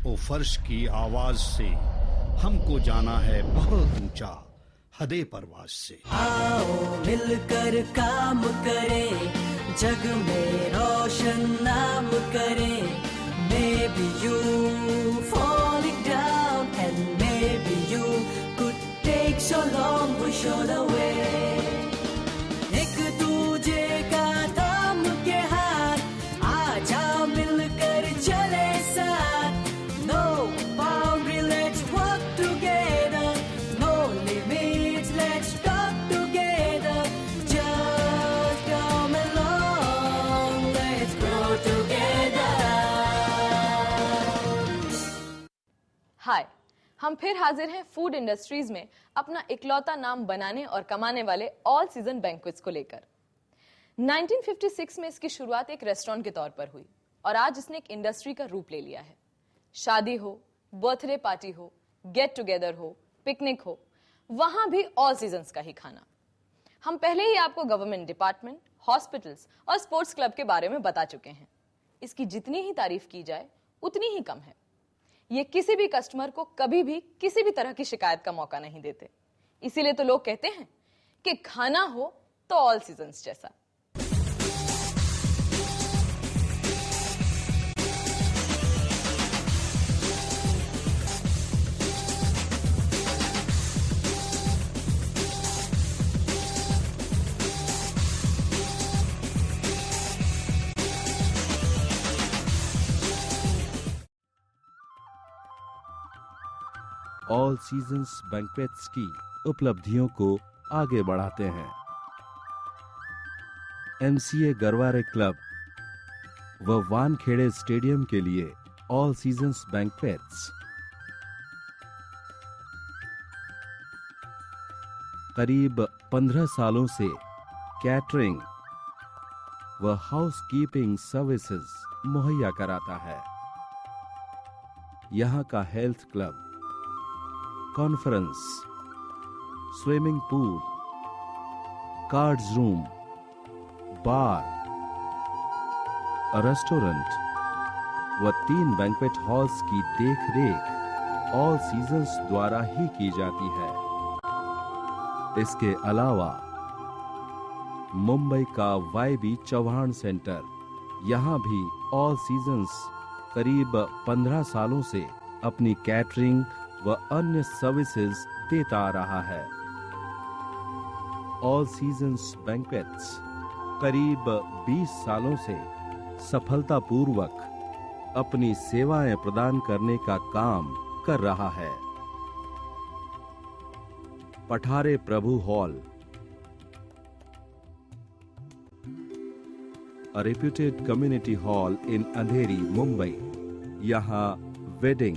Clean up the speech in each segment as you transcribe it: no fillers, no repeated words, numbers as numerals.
ओ फर्श की आवाज से हमको जाना है बहुत ऊंचा हदे परवाज से। आओ मिलकर काम करें, जग में रोशन नाम करें। Maybe you falling down and maybe you could take so long to show the way। एक दूजे का थाम के हाथ, आ जाओ मिलकर चले साथ। No boundary, let's work together, no limits, let's talk together। Just come along, let's grow together। हाय, हम फिर हाजिर हैं फूड इंडस्ट्रीज में अपना इकलौता नाम बनाने और कमाने वाले ऑल सीजन बैंक्वेट्स को लेकर। 1956 में इसकी शुरुआत एक रेस्टोरेंट के तौर पर हुई और आज इसने एक इंडस्ट्री का रूप ले लिया है। शादी हो, बर्थडे पार्टी हो, गेट टुगेदर हो, पिकनिक हो, वहां भी ऑल सीजन्स का ही खाना। हम पहले ही आपको गवर्नमेंट डिपार्टमेंट, हॉस्पिटल्स और स्पोर्ट्स क्लब के बारे में बता चुके हैं। इसकी जितनी ही तारीफ की जाए उतनी ही कम है। ये किसी भी कस्टमर को कभी भी किसी भी तरह की शिकायत का मौका नहीं देते। इसीलिए तो लोग कहते हैं कि खाना हो तो ऑल सीजन्स जैसा। ऑल सीजन्स बैंक्वेट्स की उपलब्धियों को आगे बढ़ाते हैं। एमसीए गरवारे क्लब व वानखेड़े स्टेडियम के लिए ऑल सीजन्स बैंक्वेट्स। करीब 15 सालों से कैटरिंग व हाउसकीपिंग सर्विसेज मुहैया कराता है। यहां का health club, conference, swimming pool, cards room, bar, restaurant व 3 बैंक्वेट हॉल्स की देखरेख ऑल सीजन्स द्वारा ही की जाती है। इसके अलावा मुंबई का वाईबी चौहान सेंटर, यहां भी ऑल सीजन्स करीब 15 सालों से अपनी कैटरिंग व अन्य सर्विसेज देता आ रहा है। ऑल सीजन्स बैंक्वेट्स करीब 20 सालों से सफलतापूर्वक अपनी सेवाएं प्रदान करने का काम कर रहा है। Pathare Prabhu hall, a reputed community hall in Andheri, Mumbai. यहां wedding,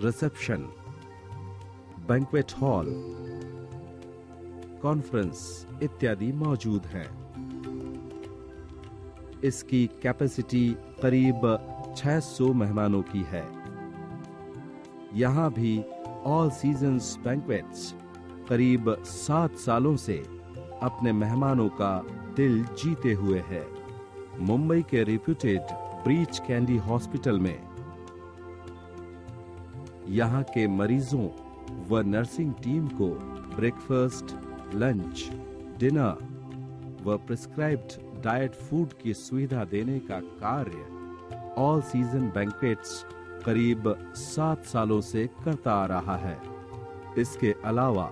reception, banquet hall, conference इत्यादि मौजूद हैं। इसकी कैपेसिटी करीब 600 मेहमानों की है। यहां भी ऑल सीजन्स बैंक्वेट्स करीब 7 सालों से अपने मेहमानों का दिल जीते हुए है। मुंबई के रेप्यूटेड ब्रीच कैंडी हॉस्पिटल में यहां के मरीजों व नर्सिंग टीम को ब्रेकफास्ट, लंच, डिनर व प्रिस्क्राइब्ड डाइट फूड की सुविधा देने का कार्य ऑल सीजन बैंक्वेट्स करीब 7 सालों से करता आ रहा है। इसके अलावा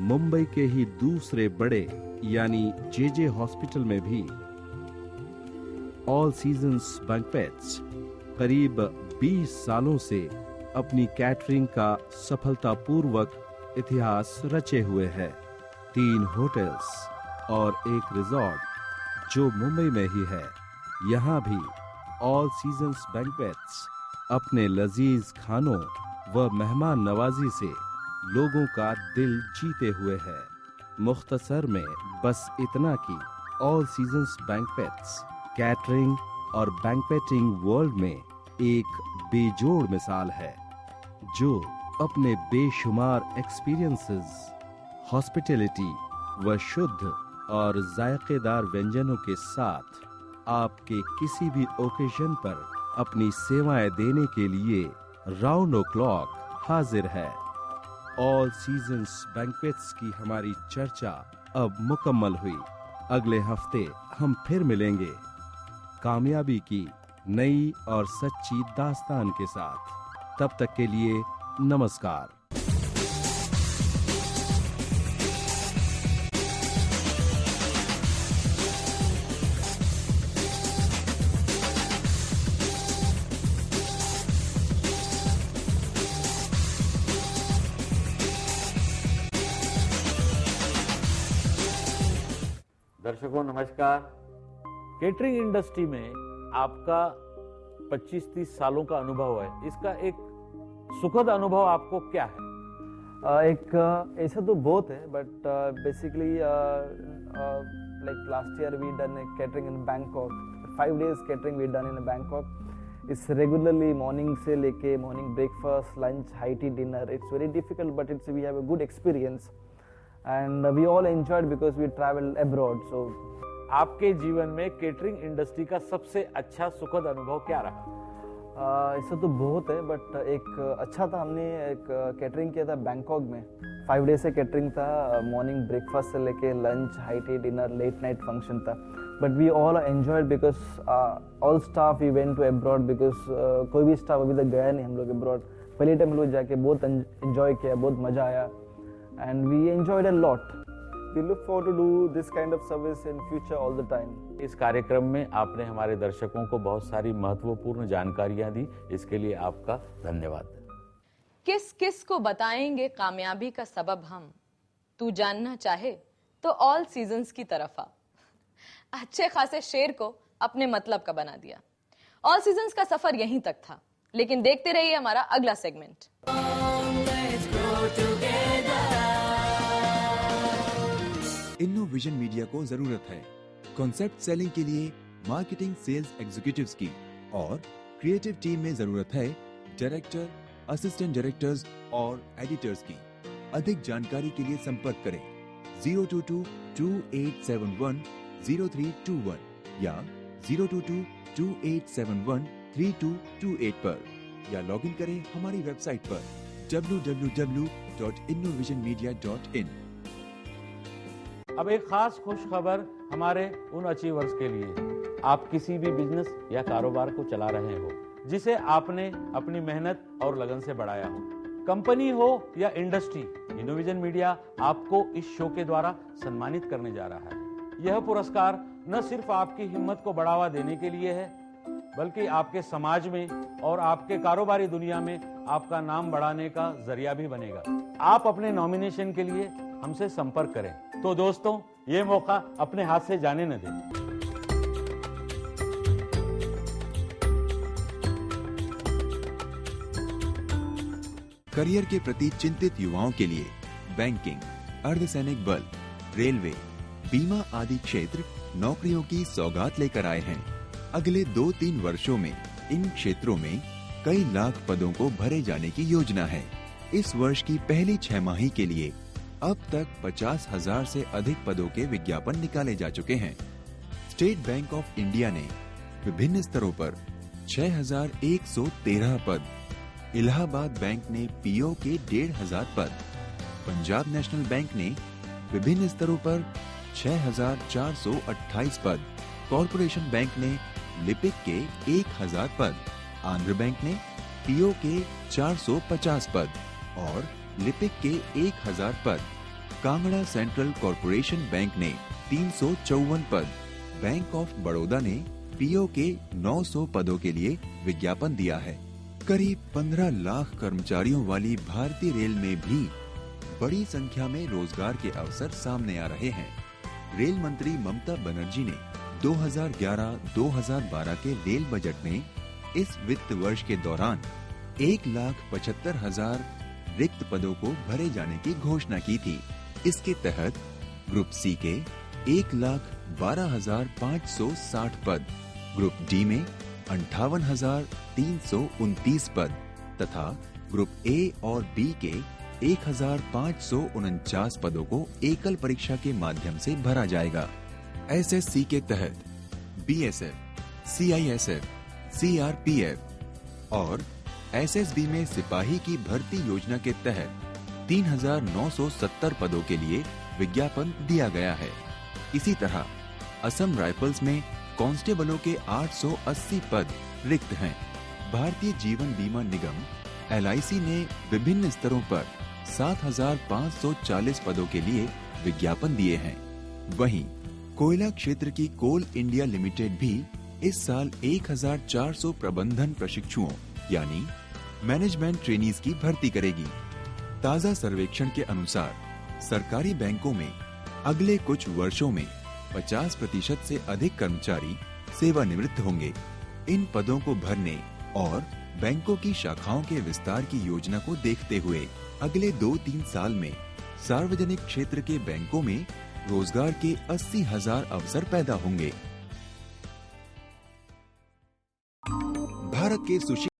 मुंबई के ही दूसरे बड़े यानी जेजे हॉस्पिटल में भी ऑल सीजन्स बैंक्वेट्स करीब 20 सालों से अपनी कैटरिंग का सफलतापूर्वक इतिहास रचे हुए है। 3 होटल्स और एक रिजॉर्ट जो मुंबई में ही है। यहाँ भी ऑल सीजन्स बैंक्वेट्स अपने लजीज खानों व मेहमान नवाजी से लोगों का दिल जीते हुए है। मुख्तसर में बस इतना कि ऑल सीजन्स बैंक्वेट्स कैटरिंग और बैंक्वेटिंग वर्ल्ड में एक बेजोड़ मिसाल है, जो अपने बेशुमार एक्सपीरियंसेस, हॉस्पिटैलिटी व शुद्ध और जायकेदार व्यंजनों के साथ आपके किसी भी ओकेजन पर अपनी सेवाएं देने के लिए राउंड ओ क्लॉक हाजिर है। ऑल सीजन्स बैंक्वेट्स की हमारी चर्चा अब मुकम्मल हुई। अगले हफ्ते हम फिर मिलेंगे कामयाबी की नई और सच्ची दास्तान के साथ। तब तक के लिए नमस्कार। दर्शकों नमस्कार। केटरिंग इंडस्ट्री में आपका 25-30 सालों का अनुभव है, इसका एक सुखद अनुभव आपको क्या है? एक ऐसा तो बहुत है, but basically like last year we done a catering in Bangkok. 5 days catering we done in Bangkok. It's regularly morning से लेके morning breakfast, lunch, high tea, dinner. It's very difficult but it's we have a good experience and we all enjoyed because we traveled abroad. So आपके जीवन में catering industry का सबसे अच्छा सुखद अनुभव क्या रहा? ऐसा तो बहुत है, बट एक अच्छा था, हमने एक कैटरिंग किया था बैंकॉक में। 5 days से कैटरिंग था, मॉर्निंग ब्रेकफास्ट से लेके lunch, high tea, dinner, late night function था। But we all enjoyed because all staff we went to abroad because कोई भी स्टाफ अभी तक गया नहीं हम लोग अब्रॉड। पहले टाइम हम लोग जाके बहुत एंजॉय किया, बहुत मज़ा आया and we enjoyed a lot. We look forward to do this kind of service in future all the time. इस कार्यक्रम में आपने हमारे दर्शकों को बहुत सारी महत्वपूर्ण जानकारियां दी, इसके लिए आपका धन्यवाद। किस किस को बताएंगे कामयाबी का सबब हम, तू जानना चाहे तो ऑल सीजन्स की तरफ आ। अच्छे खासे शेर को अपने मतलब का बना दिया। ऑल सीजन्स का सफर यहीं तक था, लेकिन देखते रहिए हमारा अगला सेगमेंट। इनोविजन मीडिया को जरूरत है कॉन्सेप्ट सेलिंग के लिए मार्केटिंग सेल्स एग्जीक्यूटिव्स की, और क्रिएटिव टीम में जरूरत है डायरेक्टर, असिस्टेंट डायरेक्टर्स और एडिटर्स की। अधिक जानकारी के लिए संपर्क करें 022-2871-0321 या 022-2871-3228 पर, या लॉगिन करें हमारी वेबसाइट पर www.innovisionmedia.in। अब एक खास खुश खबर हमारे उन अचीवर्स के लिए। आप किसी भी बिजनेस या कारोबार को चला रहे हो जिसे आपने अपनी मेहनत और लगन से बढ़ाया हो, कंपनी हो या इंडस्ट्री, इनोविजन मीडिया आपको इस शो के द्वारा सम्मानित करने जा रहा है। यह पुरस्कार न सिर्फ आपकी हिम्मत को बढ़ावा देने के लिए है, बल्कि आपके समाज में और आपके कारोबारी दुनिया में आपका नाम बढ़ाने का जरिया भी बनेगा। आप अपने नॉमिनेशन के लिए हमसे संपर्क करें। तो दोस्तों, ये मौका अपने हाथ से जाने न दें। करियर के प्रति चिंतित युवाओं के लिए बैंकिंग, अर्धसैनिक बल, रेलवे, बीमा आदि क्षेत्र नौकरियों की सौगात लेकर आए हैं। अगले 2-3 वर्षों में इन क्षेत्रों में कई लाख पदों को भरे जाने की योजना है। इस वर्ष की पहली 6 माही के लिए अब तक 50,000 से अधिक पदों के विज्ञापन निकाले जा चुके हैं। स्टेट बैंक ऑफ इंडिया ने विभिन्न स्तरों पर 6,113 पद, इलाहाबाद बैंक ने पीओ के 1,500 पद, पंजाब नेशनल बैंक ने विभिन्न स्तरों पर 6,428 पद, कॉरपोरेशन बैंक ने लिपिक के 1,000 पद, आंध्र बैंक ने पीओ के 450 पद और लिपिक के 1,000 पद, कांगड़ा सेंट्रल कॉरपोरेशन बैंक ने 354 पद, बैंक ऑफ बड़ौदा ने पीओ के 900 पदों के लिए विज्ञापन दिया है। करीब 15 लाख कर्मचारियों वाली भारतीय रेल में भी बड़ी संख्या में रोजगार के अवसर सामने आ रहे हैं। रेल मंत्री ममता बनर्जी ने 2011-2012 के रेल बजट में इस वित्त वर्ष के दौरान 1,75,000 रिक्त पदों को भरे जाने की घोषणा की थी। इसके तहत ग्रुप सी के 1,12,560 पद, ग्रुप डी में 58,329 पद तथा ग्रुप ए और बी के 1,549 पदों को एकल परीक्षा के माध्यम से भरा जाएगा। एसएससी के तहत BSF, CISF, CRPF और SSB में सिपाही की भर्ती योजना के तहत 3,970 पदों के लिए विज्ञापन दिया गया है। इसी तरह असम राइफल्स में कांस्टेबलों के 880 पद रिक्त हैं। भारतीय जीवन बीमा निगम LIC ने विभिन्न स्तरों पर 7,540 पदों के लिए विज्ञापन दिए हैं। वहीं कोयला क्षेत्र की कोल इंडिया लिमिटेड भी इस साल 1,400 प्रबंधन प्रशिक्षुओं यानी मैनेजमेंट ट्रेनीज की भर्ती करेगी। ताजा सर्वेक्षण के अनुसार सरकारी बैंकों में अगले कुछ वर्षों में 50% से अधिक कर्मचारी सेवानिवृत्त होंगे। इन पदों को भरने और बैंकों की शाखाओं के विस्तार की योजना को देखते हुए अगले 2-3 साल में सार्वजनिक क्षेत्र के बैंकों में रोजगार के 80,000 अवसर पैदा होंगे। भारत के